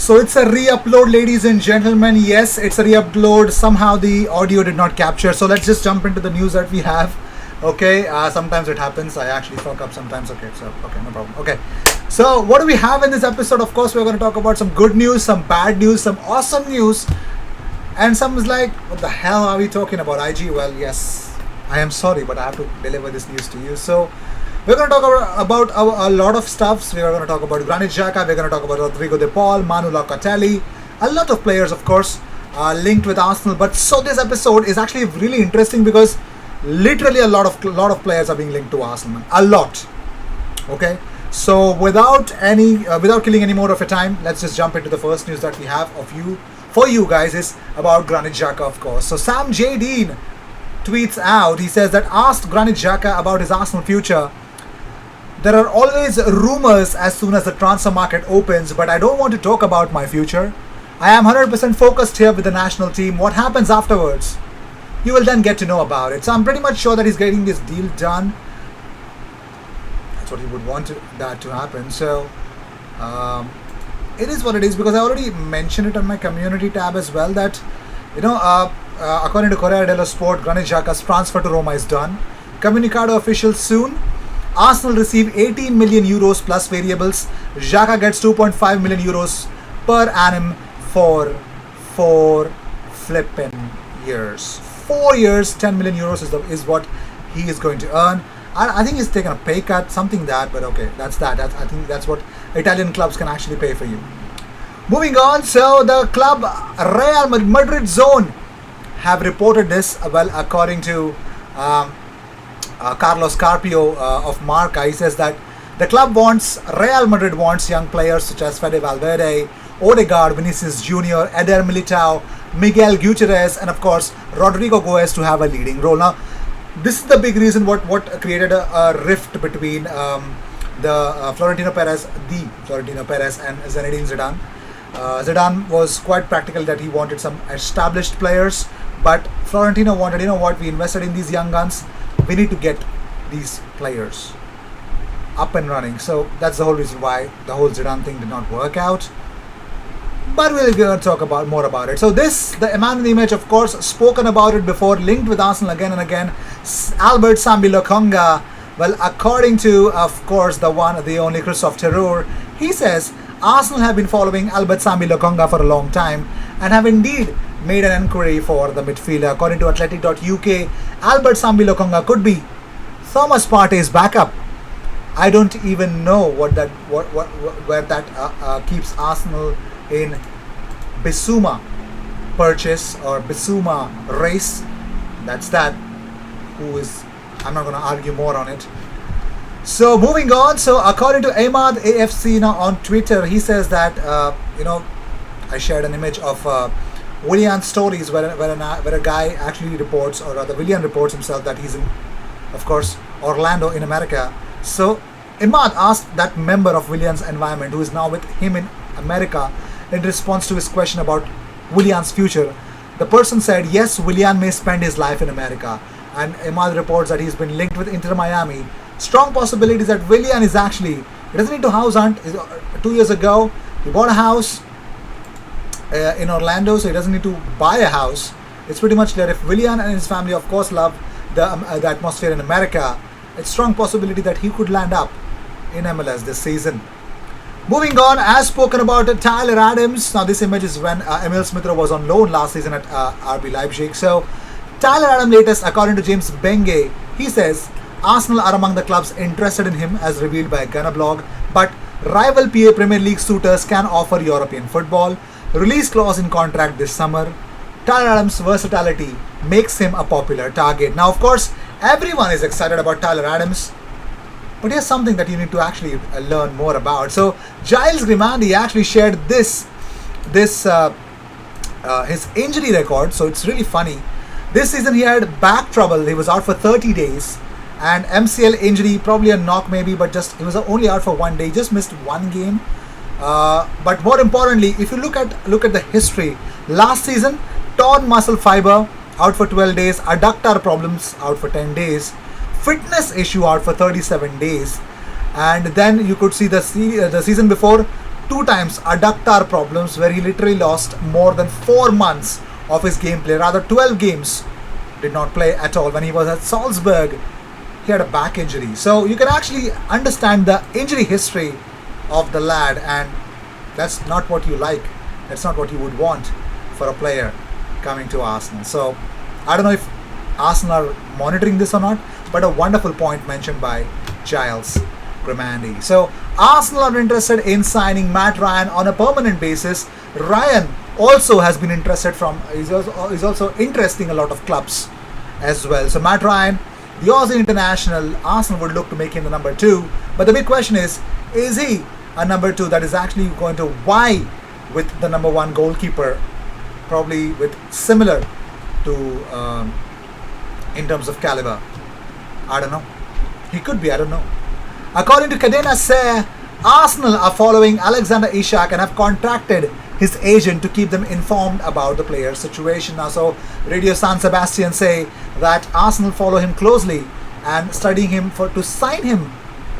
So it's a re-upload, ladies and gentlemen. Yes, it's a re-upload. Somehow the audio did not capture. So let's just jump into the news that we have. Okay, sometimes it happens. I actually fuck up sometimes. Okay, so okay, no problem. Okay, so what do we have in this episode? Of course, we're going to talk about some good news, some bad news, some awesome news, and some is like, what the hell are we talking about? IG? Well, yes, I am sorry, but I have to deliver this news to you. So we're going to talk about a lot of stuffs. We're going to talk about Granit Xhaka. We're going to talk about Rodrigo De Paul, Manu Locatelli, a lot of players, of course, linked with Arsenal. But so this episode is actually really interesting because literally a lot of players are being linked to Arsenal. A lot. Okay. So without killing any more of your time, let's just jump into the first news that we have for you guys is about Granit Xhaka, of course. So Sam J. Dean tweets out. He says that asked Granit Xhaka about his Arsenal future. There are always rumors as soon as the transfer market opens, but I don't want to talk about my future. I am 100% focused here with the national team. What happens afterwards? You will then get to know about it. So I'm pretty much sure that he's getting this deal done. That's what he would want that to happen. So it is what it is, because I already mentioned it on my community tab as well that, according to Corriere dello Sport, Granit Xhaka's transfer to Roma is done. Comunicado official soon. Arsenal receive 18 million euros plus variables. Xhaka gets 2.5 million euros per annum for 4 flipping years. 4 years, 10 million euros is what he is going to earn. I think he's taken a pay cut, something that, but okay, that's that. I think that's what Italian clubs can actually pay for you. Moving on, so the club Real Madrid zone have reported this. Well, according to Carlos Carpio of Marca, he says that Real Madrid wants young players such as Fede Valverde, Odegaard, Vinicius Jr., Eder Militao, Miguel Gutierrez, and of course Rodrigo Goes to have a leading role. Now, this is the big reason what created a rift between Florentino Perez and Zinedine Zidane. Zidane was quite practical that he wanted some established players, but Florentino wanted, we invested in these young guns. We need to get these players up and running. So that's the whole reason why the whole Zidane thing did not work out. But we'll talk more about it. So the man in the image, of course, spoken about it before, linked with Arsenal again and again. Albert Sambi Lokonga. Well, according to, of course, the only Christophe Terreur, he says Arsenal have been following Albert Sambi Lokonga for a long time and have indeed made an enquiry for the midfielder. According to Athletic.uk, Albert Sambi Lokonga could be Thomas Partey's backup. I don't even know where that keeps Arsenal in Bissouma purchase or Bissouma race. That's that. I'm not going to argue more on it. So moving on. So according to Ahmad AFC now on Twitter, he says that I shared an image of Willian stories where a guy actually reports, or rather Willian reports himself that he's in, of course, Orlando in America. So Ahmad asked that member of Willian's environment who is now with him in America in response to his question about Willian's future. The person said, yes, Willian may spend his life in America. And Ahmad reports that he's been linked with Inter Miami. Strong possibilities that Willian is actually, he doesn't need to house hunt. 2 years ago, he bought a house in Orlando, so he doesn't need to buy a house. It's pretty much that if Willian and his family, of course, love the atmosphere in America, it's strong possibility that he could land up in MLS this season. Moving on, as spoken about, Tyler Adams. Now this image is when Emil Smith-Rowe was on loan last season at RB Leipzig. So Tyler Adams latest, according to James Benge, he says Arsenal are among the clubs interested in him as revealed by Gunner blog, but rival PA Premier League suitors can offer European football. Release clause in contract this summer. Tyler Adams' versatility makes him a popular target. Now, of course, everyone is excited about Tyler Adams, but here's something that you need to actually learn more about. So, Giles Grimandi actually shared his injury record. So it's really funny. This season he had back trouble. He was out for 30 days, and MCL injury, probably a knock maybe, but he was only out for 1 day. He just missed one game. But more importantly, if you look at the history, last season, torn muscle fiber out for 12 days, adductor problems out for 10 days, fitness issue out for 37 days, and then you could see the season before, two times adductor problems where he literally lost more than 4 months of his gameplay, rather 12 games did not play at all. When he was at Salzburg, he had a back injury. So you can actually understand the injury history of the lad, and that's not what you like. That's not what you would want for a player coming to Arsenal. So I don't know if Arsenal are monitoring this or not, but a wonderful point mentioned by Giles Grimandi. So Arsenal are interested in signing Matt Ryan on a permanent basis. Ryan also has been interested is also interesting a lot of clubs as well. So Matt Ryan, the Aussie international, Arsenal would look to make him the number 2. But the big question is he a number 2 that is actually going to vie with the number 1 goalkeeper, probably with similar to in terms of caliber? I don't know. He could be, I don't know. According to Cadena Ser, Arsenal are following Alexander Isak and have contacted his agent to keep them informed about the player's situation. Now, so Radio San Sebastian say that Arsenal follow him closely and studying him to sign him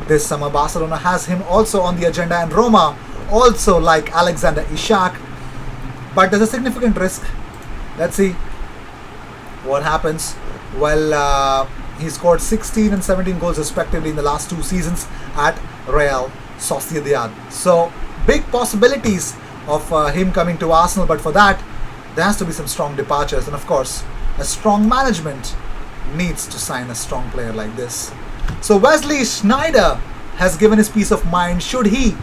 this summer. Barcelona has him also on the agenda, and Roma also like Alexander Isak, but there's a significant risk. Let's see what happens. Well, he scored 16 and 17 goals respectively in the last 2 seasons at Real Sociedad. So big possibilities of him coming to Arsenal, but for that there has to be some strong departures, and of course a strong management needs to sign a strong player like this. So Wesley Sneijder has given his peace of mind. Should he,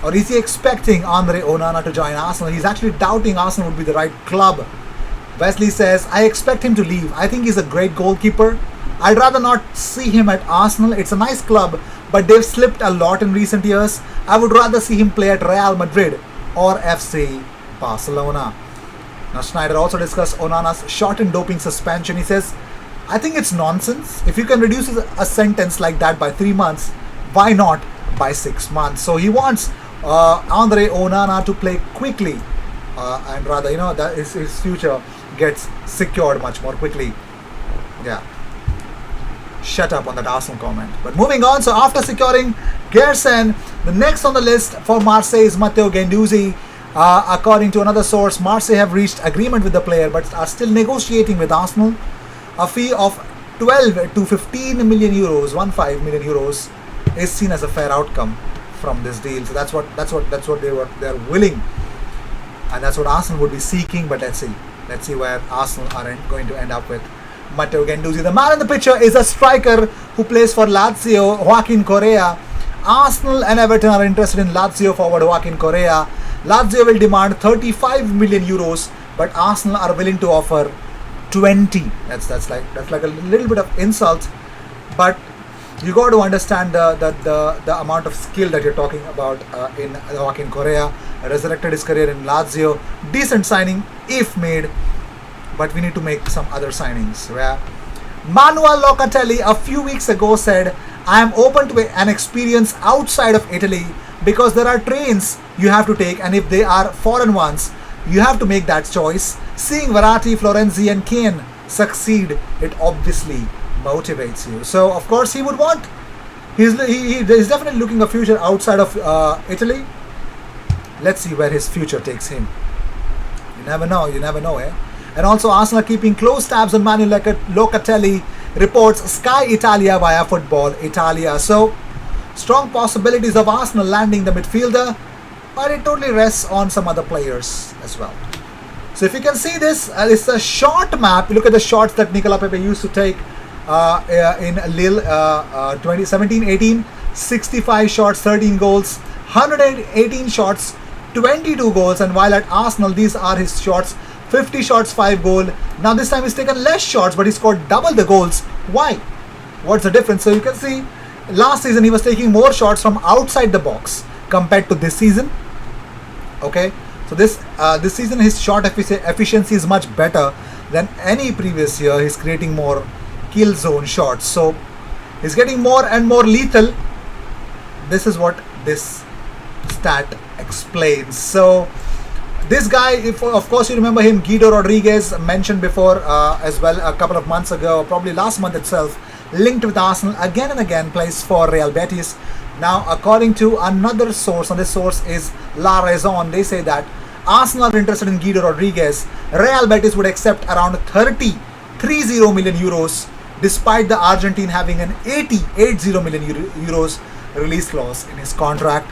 or is he expecting Andre Onana to join Arsenal? He's actually doubting Arsenal would be the right club. Wesley says, I expect him to leave. I think he's a great goalkeeper. I'd rather not see him at Arsenal. It's a nice club, but they've slipped a lot in recent years. I would rather see him play at Real Madrid or FC Barcelona. Now, Sneijder also discussed Onana's shortened doping suspension. He says, I think it's nonsense. If you can reduce a sentence like that by 3 months, why not by 6 months? So he wants Andre Onana to play quickly and rather, that his future gets secured much more quickly. Yeah. Shut up on that Arsenal comment. But moving on, so after securing Gerson, the next on the list for Marseille is Matteo Guendouzi. According to another source, Marseille have reached agreement with the player but are still negotiating with Arsenal. A fee of 12 to 15 million euros, 15 million euros, is seen as a fair outcome from this deal. So that's what they're willing, and that's what Arsenal would be seeking. But let's see where Arsenal are going to end up with Matteo Guendouzi. The man in the picture is a striker who plays for Lazio, Joaquin Correa. Arsenal and Everton are interested in Lazio forward Joaquin Correa. Lazio will demand 35 million euros, but Arsenal are willing to offer 20. That's like a little bit of insult, but you got to understand the amount of skill that you're talking about in Joaquin Correa. Resurrected his career in Lazio. Decent signing if made, but we need to make some other signings. Where Manuel Locatelli a few weeks ago said, I am open to an experience outside of Italy because there are trains you have to take, and if they are foreign ones, you have to make that choice. Seeing Verratti, Florenzi and Kane succeed, it obviously motivates you. So of course he would want, he's definitely looking a future outside of Italy. Let's see where his future takes him. You never know, eh? And also Arsenal are keeping close tabs on Manuel Locatelli, reports Sky Italia via Football Italia. So strong possibilities of Arsenal landing the midfielder, but it totally rests on some other players as well. So if you can see this, it's a short map. Look at the shots that Nicolas Pepe used to take in Lille 2017-18. 65 shots, 13 goals, 118 shots, 22 goals. And while at Arsenal, these are his shots: 50 shots, 5 goals. Now this time he's taken less shots, but he scored double the goals. Why? What's the difference? So you can see last season he was taking more shots from outside the box compared to this season. Okay, so this season his shot efficiency is much better than any previous year. He's creating more kill zone shots, so he's getting more and more lethal. This is what this stat explains. So this guy, if of course you remember him, Guido Rodriguez, mentioned before as well a couple of months ago, probably last month itself, linked with Arsenal again and again, plays for Real Betis. Now, according to another source, and this source is La Raison, they say that Arsenal are interested in Guido Rodriguez. Real Betis would accept around 30 million euros, despite the Argentine having an 80 million euros release clause in his contract.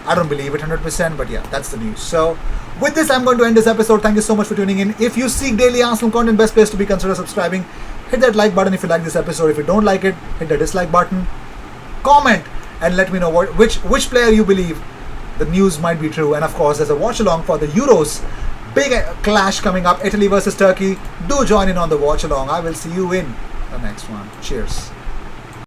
I don't believe it 100%, but yeah, that's the news. So, with this, I'm going to end this episode. Thank you so much for tuning in. If you seek daily Arsenal content, best place to be, consider subscribing. Hit that like button if you like this episode. If you don't like it, hit the dislike button. Comment and let me know which player you believe the news might be true. And of course, there's a watch along for the Euros. Big clash coming up, Italy versus Turkey. Do join in on the watch along. I will see you in the next one. Cheers.